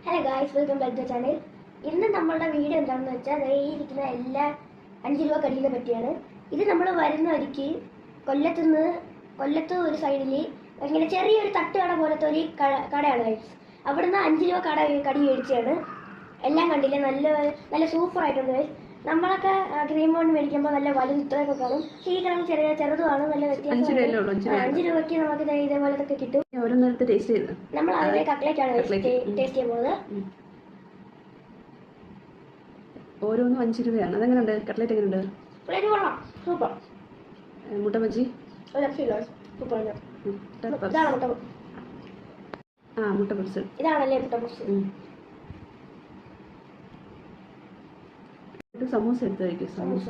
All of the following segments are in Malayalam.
Hello guys, welcome back to channel. ഇന്ന് നമ്മളുടെ വീഡിയോ എന്താണെന്ന് വെച്ചാൽ ഈ ഇരിക്കുന്ന എല്ലാ 5 രൂപ കടികളെ പറ്റിയാണ്. ഇത് നമ്മൾ വരുന്ന വഴിക്ക് കൊല്ലത്ത് ഒരു സൈഡിൽ ഇങ്ങനെ ചെറിയൊരു തട്ടുകട പോലത്തെ ഒരു കടയാണ് ഗൈസ്. അവിടുന്ന് 5 രൂപ കടി മേടിച്ചാണ്. എല്ലാം കണ്ടില്ലേ, നല്ല നല്ല സൂപ്പർ ആയിട്ടുണ്ട് ഗൈസ്. നമ്മളൊക്കെ ക്രീം ബോണ്ട് മേടിക്കുമ്പോൾ നല്ല വലുത് ഇത്രയൊക്കെ കാണും. ഈ കിടന്ന് ചെറുതുമാണ്, നല്ല വ്യത്യാസം. 5 രൂപയ്ക്ക് നമുക്ക് ഇതേപോലത്തെ കിട്ടും. നമ്മൾ അതിന്റെ കട്ട്ലേറ്റാണ് ടേസ്റ്റ് ചെയ്യാൻ പോകുന്നത്. ഓരോന്നും 5 രൂപയാണ്. അതെങ്ങനെയുണ്ട്? കട്ട്ലേറ്റ് എങ്ങനെയുണ്ട്? സൂപ്പർ. മുട്ട ബജി മുട്ട പപ്സ്. ഇതാണല്ലേ മുട്ട പപ്സ്. സമൂസ എടുത്ത് കഴിക്കും. സമൂസ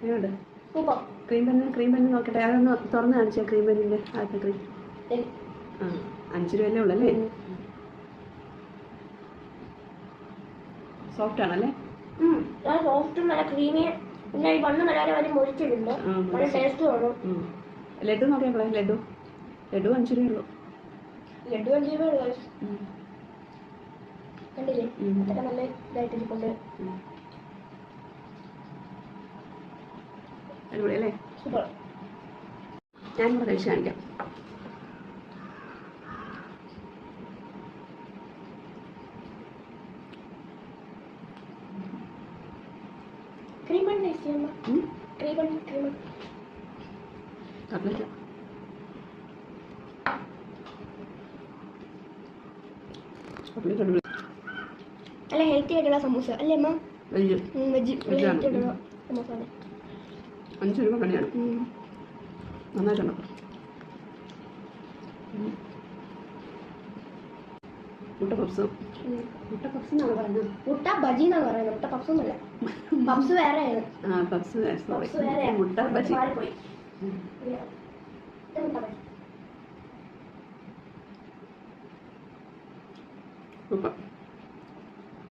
എങ്ങനെയുണ്ട്? ക്രീം ബന്ന് നോക്കട്ടെ. അതൊന്ന് തുറന്ന് കാണിച്ചാൽ ക്രീം ബന്നിന്റെ ആദ്യത്തെ ക്രീം. 5 രൂപയല്ലേ ഉള്ളല്ലേ? സോഫ്റ്റ് ആണല്ലേ? സോഫ്റ്റും നല്ല ക്രീമി. പിന്നെ ഈ ബണ്ണ് നല്ല മൊരിച്ചിട്ടുണ്ട്. നല്ല ടേസ്റ്റ് തോന്നും. ലഡു നോക്കിയാ ലഡു 5 രൂപയുള്ളൂ. ലഡു 5 രൂപയുള്ളൂ. കണ്ടില്ലേ, അതൊക്കെ നല്ല ഇതായിട്ടിരിപ്പുണ്ട്. അടിപൊളിയല്ലേ? സൂപ്പർ. ഞാൻ കൂടെ കഴിച്ച് കാണിക്കാം. ക്രീം ബണ്ണ് ടേസ്റ്റ് ചെയ്യുമ്പോൾ ക്രീം കട്ട്ലേറ്റ് നല്ല ഹെൽത്തി ആയിട്ടുള്ള സമൂസ അല്ലേ അമ്മ? വെജ് സമൂസ. 5 രൂപ കടിയാണ്. നന്നായിട്ടുണ്ടോ? മുട്ട പപ്സ് എന്നാണ് പറയുന്നത്. മുട്ട ബജി എന്നാണ് പറയുന്നത്. മുട്ട പപ്സ് ഒന്നുമല്ല. പപ്സ് വേറെയാണ്. മുട്ട ബജി. സൂപ്പർ.